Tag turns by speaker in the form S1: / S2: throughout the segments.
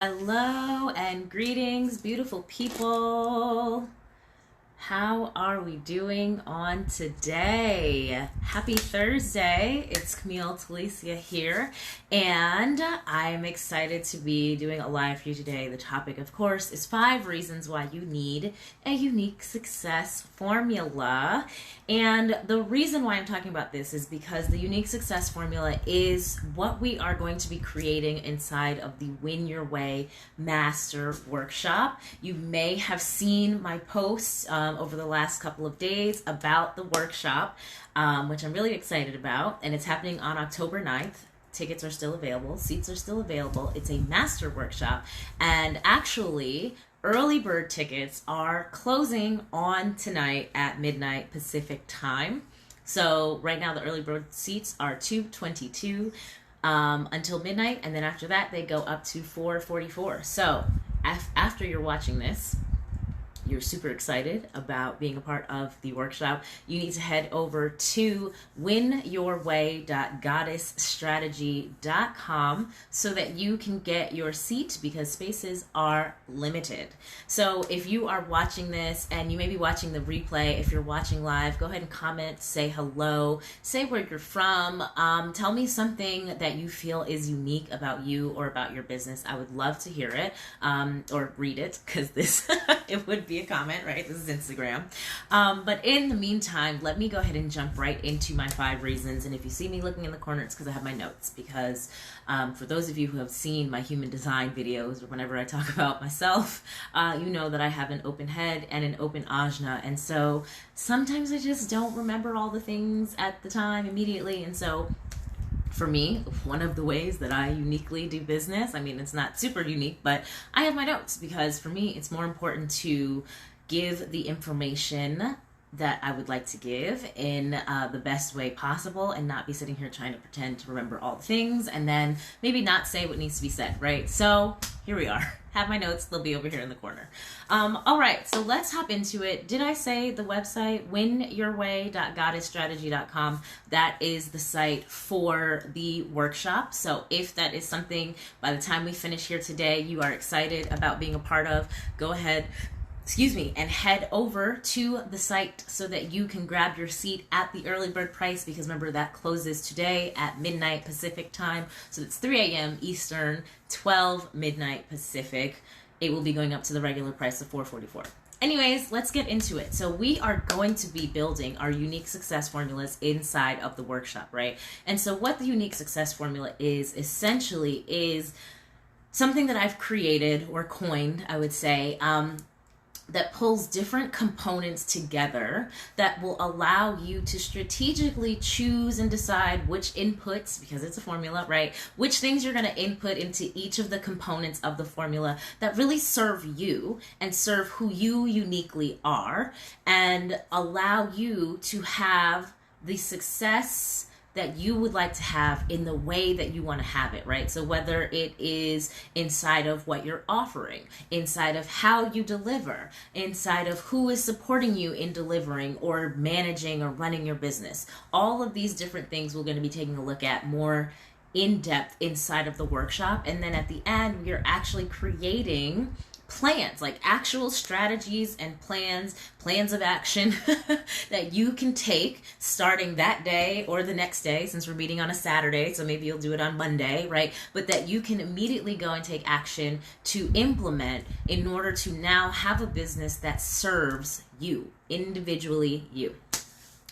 S1: Hello and greetings, beautiful people. How are we doing on today? Happy Thursday. It's Camille Telicia here, and I'm excited to be doing a live for you today. The topic, of course, is 5 reasons why you need a unique success formula. And the reason why I'm talking about this is because the unique success formula is what we are going to be creating inside of the Win Your Way Master Workshop. You may have seen my posts over the last couple of days about the workshop, which I'm really excited about, and it's happening on October 9th. Tickets are still available, seats are still available. It's a master workshop, and actually early bird tickets are closing on tonight at midnight Pacific time. So right now the early bird seats are $222 until midnight, and then after that they go up to $444. So after you're watching this, you're super excited about being a part of the workshop, you need to head over to winyourway.goddessstrategy.com so that you can get your seat, because spaces are limited. So if you are watching this, and you may be watching the replay, if you're watching live, go ahead and comment, say hello, say where you're from, tell me something that you feel is unique about you or about your business. I would love to hear it, or read it, because this it would be a comment, right? This is Instagram. But in the meantime, let me go ahead and jump right into my 5 reasons. And if you see me looking in the corner, it's because I have my notes. Because for those of you who have seen my human design videos, or whenever I talk about myself, you know that I have an open head and an open ajna. And so sometimes I just don't remember all the things at the time immediately. And so for me, one of the ways that I uniquely do business, I mean, it's not super unique, but I have my notes, because for me, it's more important to give the information that I would like to give in the best way possible, and not be sitting here trying to pretend to remember all the things and then maybe not say what needs to be said, right? So here we are. Have my notes. They'll be over here in the corner. All right, so let's hop into it. Did I say the website, winyourway.goddessstrategy.com? That is the site for the workshop. So if that is something by the time we finish here today you are excited about being a part of, go ahead, and head over to the site so that you can grab your seat at the early bird price, because remember, that closes today at midnight Pacific time. So it's 3 a.m. Eastern, 12 midnight Pacific. It will be going up to the regular price of $444. Anyways, let's get into it. So we are going to be building our unique success formulas inside of the workshop, right? And so what the unique success formula is essentially is something that I've created, or coined, I would say, that pulls different components together that will allow you to strategically choose and decide which inputs, because it's a formula, right? Which things you're going to input into each of the components of the formula that really serve you and serve who you uniquely are, and allow you to have the success that you would like to have in the way that you want to have it, right? So whether it is inside of what you're offering, inside of how you deliver, inside of who is supporting you in delivering or managing or running your business, all of these different things we're going to be taking a look at more in depth inside of the workshop. And then at the end, we are actually creating plans, like actual strategies and plans of action that you can take starting that day or the next day, since we're meeting on a Saturday, so maybe you'll do it on Monday, right? But that you can immediately go and take action to implement in order to now have a business that serves you, individually you.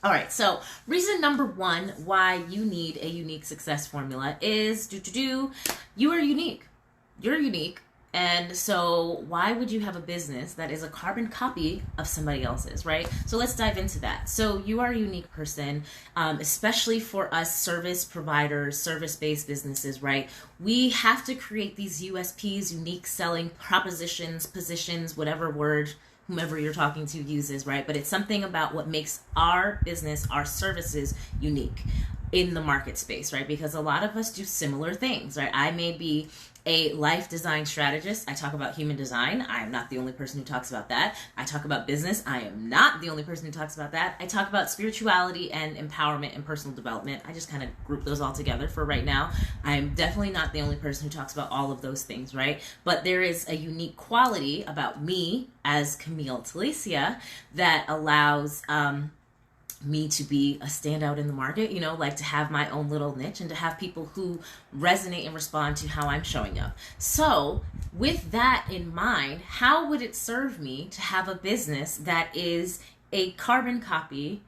S1: All right, so reason number 1 why you need a unique success formula is you are unique. You're unique. And so why would you have a business that is a carbon copy of somebody else's, right? So let's dive into that. So you are a unique person, especially for us service providers, service-based businesses, right? We have to create these USPs, unique selling propositions, positions, whatever word whomever you're talking to uses, right? But it's something about what makes our business, our services unique. in the market space, right? Because a lot of us do similar things, right? I may be a life design strategist. I talk about human design. I am not the only person who talks about that. I talk about business. I am not the only person who talks about that. I talk about spirituality and empowerment and personal development. I just kind of group those all together for right now. I am definitely not the only person who talks about all of those things, right? But there is a unique quality about me as Camille Telicia that allows me to be a standout in the market, like to have my own little niche and to have people who resonate and respond to how I'm showing up. So with that in mind, how would it serve me to have a business that is a carbon copy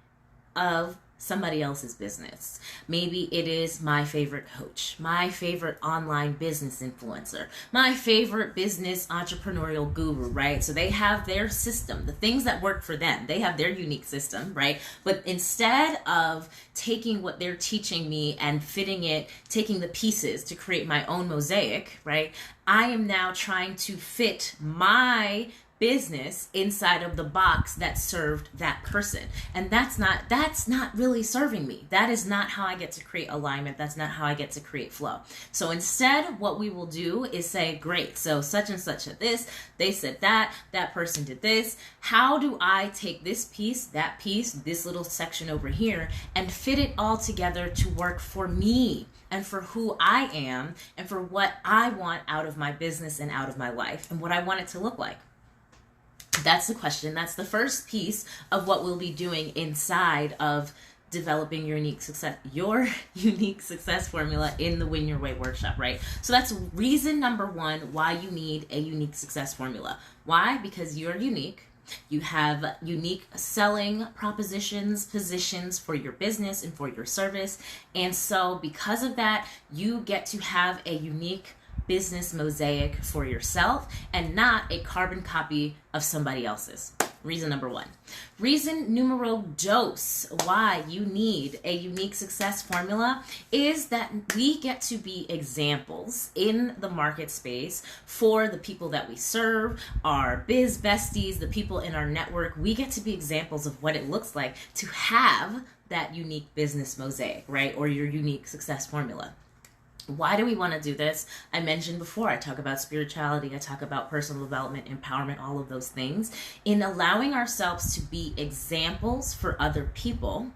S1: of somebody else's business? Maybe it is my favorite coach, my favorite online business influencer, my favorite business entrepreneurial guru, right? So they have their system, the things that work for them. They have their unique system, right? But instead of taking what they're teaching me and fitting it, taking the pieces to create my own mosaic, right? I am now trying to fit my business inside of the box that served that person. And that's not really serving me. That is not how I get to create alignment. That's not how I get to create flow. So instead, what we will do is say, great, so such and such at this, they said that person did this. How do I take this piece, that piece, this little section over here, and fit it all together to work for me and for who I am and for what I want out of my business and out of my life and what I want it to look like? That's the question. That's the first piece of what we'll be doing inside of developing your unique success formula in the Win Your Way workshop, right? So that's reason number one why you need a unique success formula. Why? Because you're unique. You have unique selling propositions, positions for your business and for your service. And so because of that, you get to have a unique business mosaic for yourself and not a carbon copy of somebody else's. Reason number one. Reason numero dos why you need a unique success formula is that we get to be examples in the market space for the people that we serve, our biz besties, the people in our network. We get to be examples of what it looks like to have that unique business mosaic, right? Or your unique success formula. Why do we want to do this? I mentioned before, I talk about spirituality, I talk about personal development, empowerment, all of those things. In allowing ourselves to be examples for other people,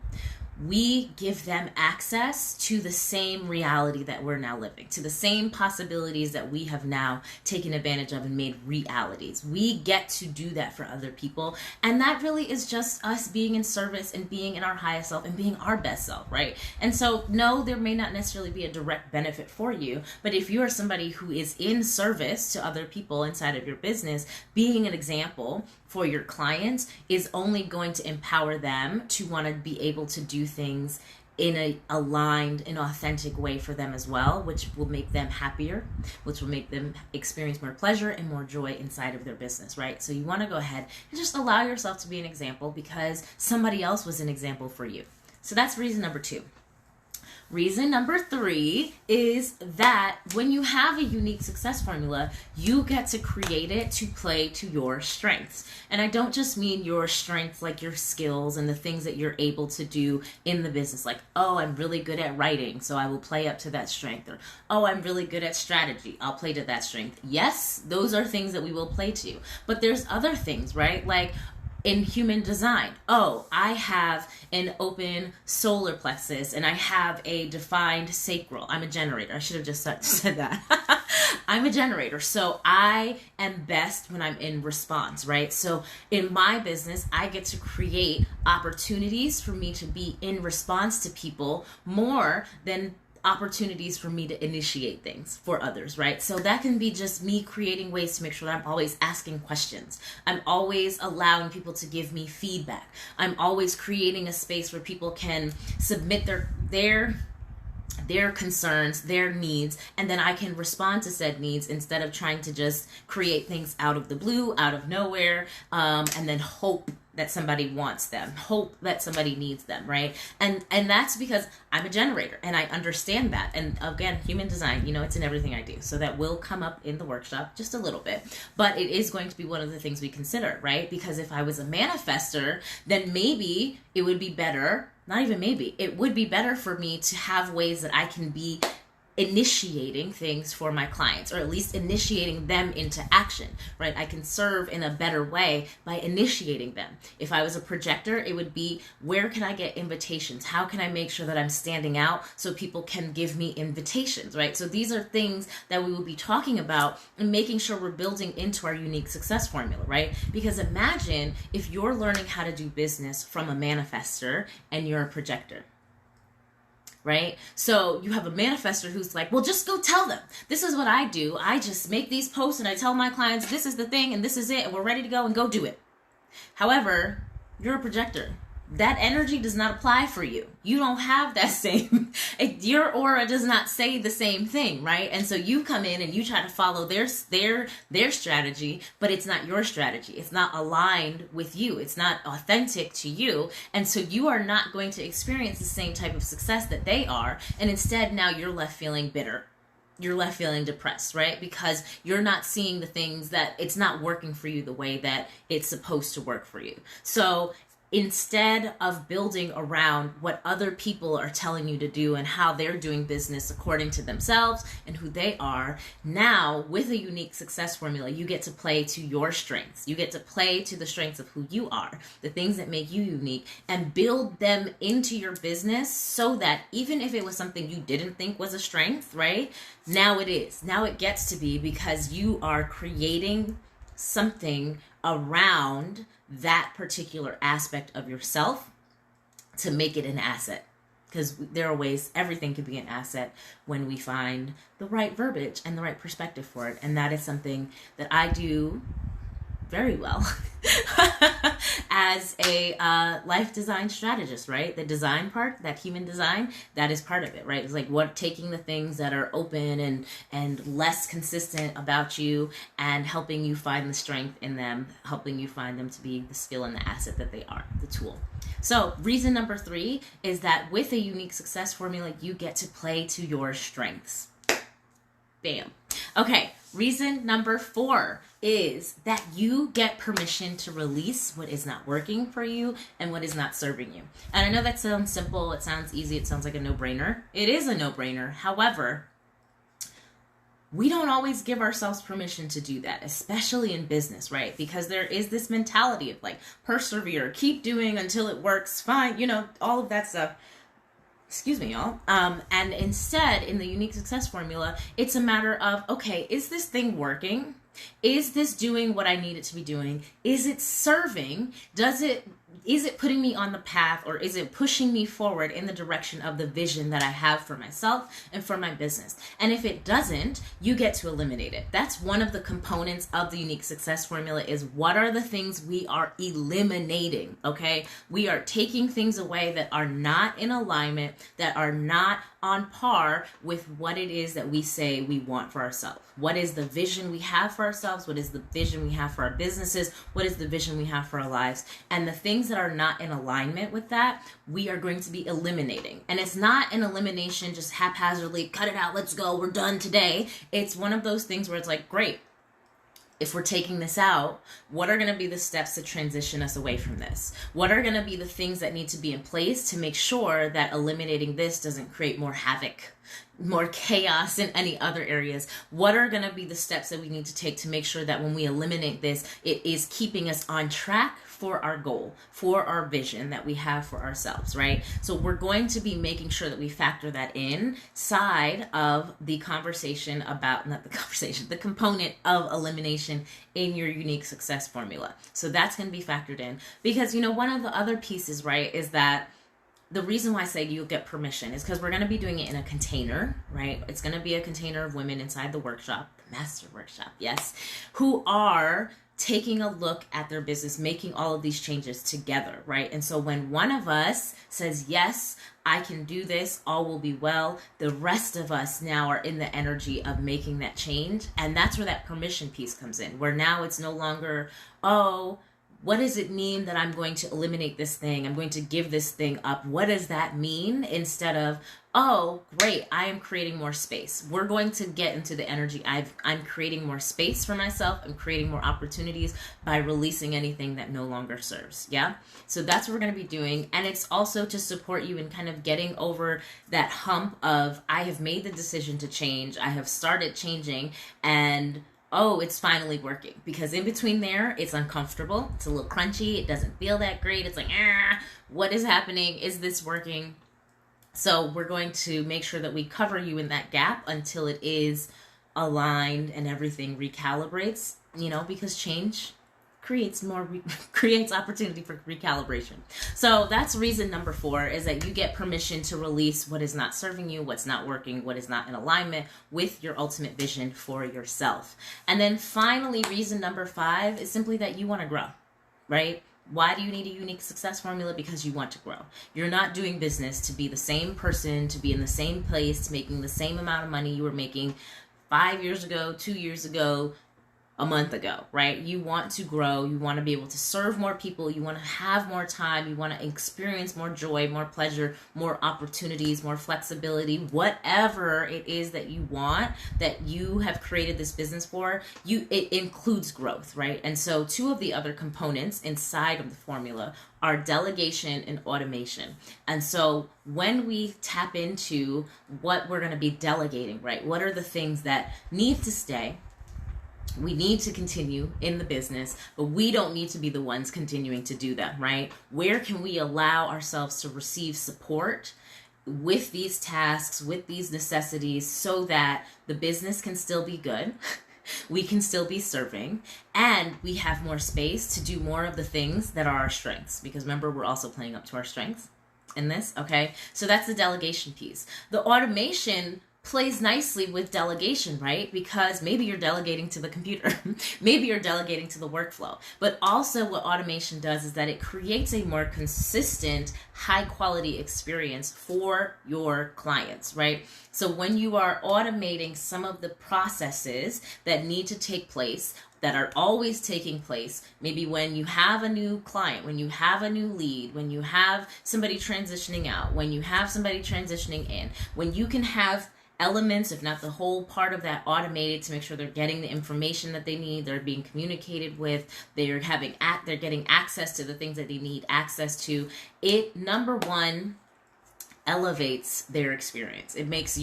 S1: we give them access to the same reality that we're now living, to the same possibilities that we have now taken advantage of and made realities. We get to do that for other people. And that really is just us being in service and being in our highest self and being our best self, right? And so, no, there may not necessarily be a direct benefit for you, but if you are somebody who is in service to other people inside of your business, being an example for your clients is only going to empower them to want to be able to do things in a aligned and authentic way for them as well, which will make them happier, which will make them experience more pleasure and more joy inside of their business, right? So you want to go ahead and just allow yourself to be an example because somebody else was an example for you. So that's reason number two. Reason number three is that when you have a unique success formula, you get to create it to play to your strengths. And I don't just mean your strengths like your skills and the things that you're able to do in the business. Like, oh, I'm really good at writing, so I will play up to that strength. Or, oh, I'm really good at strategy, I'll play to that strength. Yes, those are things that we will play to. But there's other things, right? Like, in human design, oh, I have an open solar plexus and I have a defined sacral. I'm a generator. I should have just said that. I'm a generator. So I am best when I'm in response, right? So in my business, I get to create opportunities for me to be in response to people more than opportunities for me to initiate things for others, right? So that can be just me creating ways to make sure that I'm always asking questions. I'm always allowing people to give me feedback. I'm always creating a space where people can submit their concerns, their needs, and then I can respond to said needs instead of trying to just create things out of the blue, out of nowhere, and then hope that somebody wants them, hope that somebody needs them, right? And that's because I'm a generator and I understand that. And again, human design, it's in everything I do. So that will come up in the workshop just a little bit, but it is going to be one of the things we consider, right? Because if I was a manifester, then maybe it would be better not even maybe, it would be better for me to have ways that I can be initiating things for my clients, or at least initiating them into action, right? I can serve in a better way by initiating them. If I was a projector, it would be, where can I get invitations? How can I make sure that I'm standing out so people can give me invitations, right? So these are things that we will be talking about and making sure we're building into our unique success formula, right? Because imagine if you're learning how to do business from a manifester and you're a projector. Right? So you have a manifester who's like, well, just go tell them. This is what I do. I just make these posts and I tell my clients, this is the thing and this is it and we're ready to go and go do it. However, you're a projector. That energy does not apply for you. You don't have that same, your aura does not say the same thing, right? And so you come in and you try to follow their strategy, but it's not your strategy. It's not aligned with you. It's not authentic to you. And so you are not going to experience the same type of success that they are. And instead, now you're left feeling bitter. You're left feeling depressed, right? Because you're not seeing the things that it's not working for you the way that it's supposed to work for you. So instead of building around what other people are telling you to do and how they're doing business according to themselves and who they are, now with a unique success formula, you get to play to your strengths. You get to play to the strengths of who you are, the things that make you unique, and build them into your business so that even if it was something you didn't think was a strength, right? Now it is. Now it gets to be, because you are creating something around that particular aspect of yourself to make it an asset. Because there are ways everything can be an asset when we find the right verbiage and the right perspective for it. And that is something that I do very well as a life design strategist, right? The design part, that human design, that is part of it, right? It's like taking the things that are open and less consistent about you and helping you find the strength in them, helping you find them to be the skill and the asset that they are, the tool. So reason number 3 is that with a unique success formula, you get to play to your strengths. Bam. Okay, reason number 4 is that you get permission to release what is not working for you and what is not serving you. And I know that sounds simple, it sounds easy, it sounds like a no-brainer. It is a no-brainer. However, we don't always give ourselves permission to do that, especially in business, right? Because there is this mentality of like, persevere, keep doing until it works, fine, all of that stuff. Excuse me, y'all. And instead, in the unique success formula, it's a matter of, okay, is this thing working? Is this doing what I need it to be doing? Is it serving? Is it putting me on the path, or is it pushing me forward in the direction of the vision that I have for myself and for my business? And if it doesn't, you get to eliminate it. That's one of the components of the unique success formula, is what are the things we are eliminating, okay? We are taking things away that are not in alignment, that are not on par with what it is that we say we want for ourselves. What is the vision we have for ourselves? What is the vision we have for our businesses? What is the vision we have for our lives? And the things that are not in alignment with that, we are going to be eliminating. And it's not an elimination just haphazardly, cut it out, let's go, we're done today. It's one of those things where it's like, great, if we're taking this out, what are going to be the steps to transition us away from this? What are going to be the things that need to be in place to make sure that eliminating this doesn't create more havoc, more chaos in any other areas? What are going to be the steps that we need to take to make sure that when we eliminate this, it is keeping us on track for our goal, for our vision that we have for ourselves, right? So we're going to be making sure that we factor that inside of the conversation about, the component of elimination in your unique success formula. So that's going to be factored in, because, one of the other pieces, right, is that the reason why I say you'll get permission is because we're going to be doing it in a container, right? It's going to be a container of women inside the workshop, the master workshop, yes, who are taking a look at their business, making all of these changes together, right? And so when one of us says, yes, I can do this, all will be well, the rest of us now are in the energy of making that change. And that's where that permission piece comes in, where now it's no longer, oh, what does it mean that I'm going to eliminate this thing? I'm going to give this thing up. What does that mean? Instead of, oh, great, I am creating more space. We're going to get into the energy. I'm creating more space for myself. I'm creating more opportunities by releasing anything that no longer serves. Yeah. So that's what we're going to be doing. And it's also to support you in kind of getting over that hump of, I have made the decision to change. I have started changing, and oh, it's finally working. Because in between there, it's uncomfortable. It's a little crunchy. It doesn't feel that great. It's like, what is happening? Is this working? So we're going to make sure that we cover you in that gap until it is aligned and everything recalibrates, because change creates creates opportunity for recalibration. So that's reason number 4, is that you get permission to release what is not serving you, what's not working, what is not in alignment with your ultimate vision for yourself. And then finally, reason number 5 is simply that you want to grow, right? Why do you need a unique success formula? Because you want to grow. You're not doing business to be the same person, to be in the same place, making the same amount of money you were making 5 years ago, 2 years ago, a month ago, right? You want to grow. You want to be able to serve more people. You want to have more time. You want to experience more joy, more pleasure, more opportunities, more flexibility, whatever it is that you want, that you have created this business for. It includes growth, right? And so 2 of the other components inside of the formula are delegation and automation. And so when we tap into what we're going to be delegating, right? What are the things that need to stay? We need to continue in the business, but we don't need to be the ones continuing to do them, right? Where can we allow ourselves to receive support with these tasks, with these necessities, so that the business can still be good, we can still be serving, and we have more space to do more of the things that are our strengths? Because remember, we're also playing up to our strengths in this, okay? So that's the delegation piece. The automation plays nicely with delegation, right? Because maybe you're delegating to the computer, maybe you're delegating to the workflow, but also what automation does is that it creates a more consistent, high quality experience for your clients, right? So when you are automating some of the processes that need to take place, that are always taking place, maybe when you have a new client, when you have a new lead, when you have somebody transitioning out, when you have somebody transitioning in, when you can have elements, if not the whole part of that, automated to make sure they're getting the information that they need, they're being communicated with, they're getting access to the things that they need access to. It, number 1, elevates their experience. It makes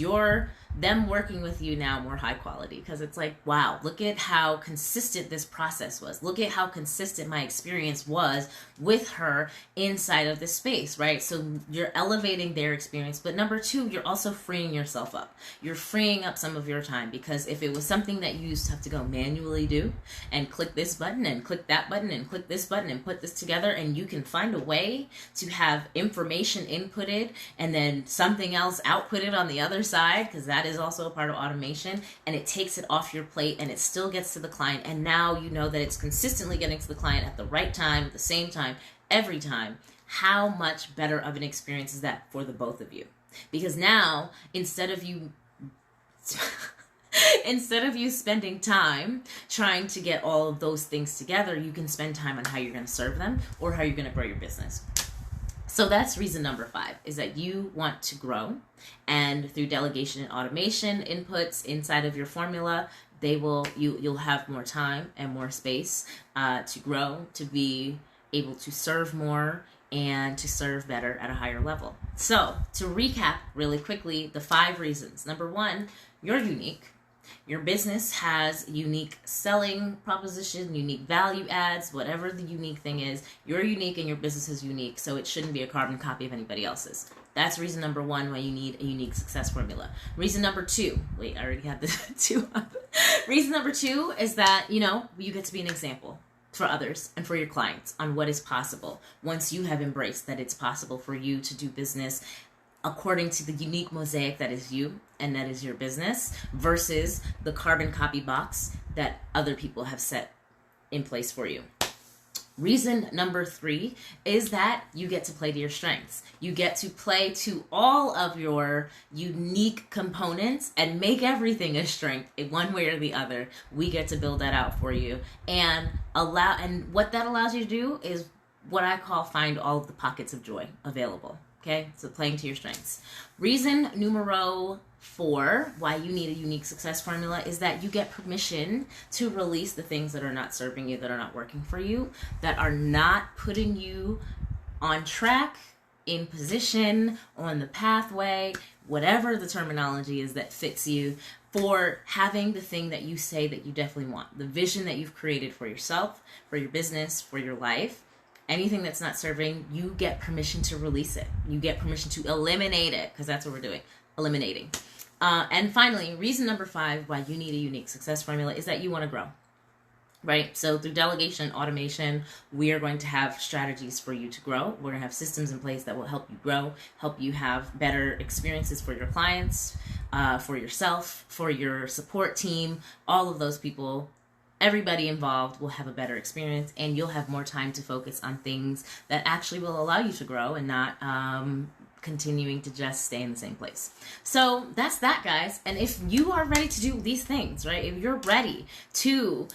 S1: them working with you now more high quality, because it's like, wow, look at how consistent this process was. Look at how consistent my experience was with her inside of this space, right? So you're elevating their experience. But number 2, you're also freeing yourself up. You're freeing up some of your time, because if it was something that you used to have to go manually do and click this button and click that button and click this button and put this together, and you can find a way to have information inputted and then something else outputted on the other side, because that is also a part of automation, and it takes it off your plate and it still gets to the client, and now you know that it's consistently getting to the client at the right time, at the same time, every time. How much better of an experience is that for the both of you? Because now, instead of you spending time trying to get all of those things together, you can spend time on how you're going to serve them or how you're going to grow your business. So that's reason number 5, is that you want to grow, and through delegation and automation inputs inside of your formula, you'll have more time and more space to grow, to be able to serve more, and to serve better at a higher level. So to recap really quickly, the 5 reasons. Number 1, you're unique. Your business has unique selling proposition, unique value adds, whatever the unique thing is. You're unique and your business is unique, so it shouldn't be a carbon copy of anybody else's. That's reason number 1 why you need a unique success formula. Reason number 2, I already had the 2 up. Reason number 2 is that, you get to be an example for others and for your clients on what is possible once you have embraced that it's possible for you to do business according to the unique mosaic that is you and that is your business, versus the carbon copy box that other people have set in place for you. Reason number 3 is that you get to play to your strengths. You get to play to all of your unique components and make everything a strength in one way or the other. We get to build that out for you, and what that allows you to do is what I call find all of the pockets of joy available. Okay, so playing to your strengths. Reason numero 4 why you need a unique success formula is that you get permission to release the things that are not serving you, that are not working for you, that are not putting you on track, in position, on the pathway, whatever the terminology is that fits you, for having the thing that you say that you definitely want, the vision that you've created for yourself, for your business, for your life. Anything that's not serving, you get permission to release it. You get permission to eliminate it, because that's what we're doing, eliminating. And finally, reason number 5 why you need a unique success formula is that you want to grow, right? So through delegation and automation, we are going to have strategies for you to grow. We're going to have systems in place that will help you grow, help you have better experiences for your clients, for yourself, for your support team, all of those people. Everybody involved will have a better experience, and you'll have more time to focus on things that actually will allow you to grow and not continuing to just stay in the same place. So that's that, guys. And if you are ready to do these things, right, if you're ready to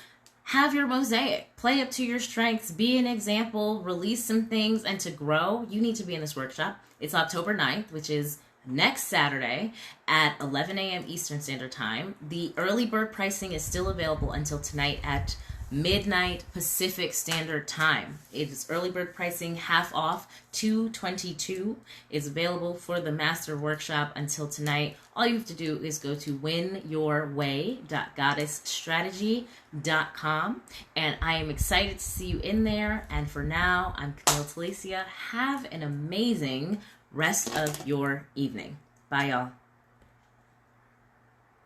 S1: have your mosaic, play up to your strengths, be an example, release some things, and to grow, you need to be in this workshop. It's October 9th, which is next Saturday at 11 a.m. Eastern Standard Time. The early bird pricing is still available until tonight at midnight Pacific Standard Time. It is early bird pricing, half off, $222. It's available for the master workshop until tonight. All you have to do is go to winyourway.goddessstrategy.com, and I am excited to see you in there. And for now, I'm Camille Telicia. Have an amazing rest of your evening. Bye, y'all.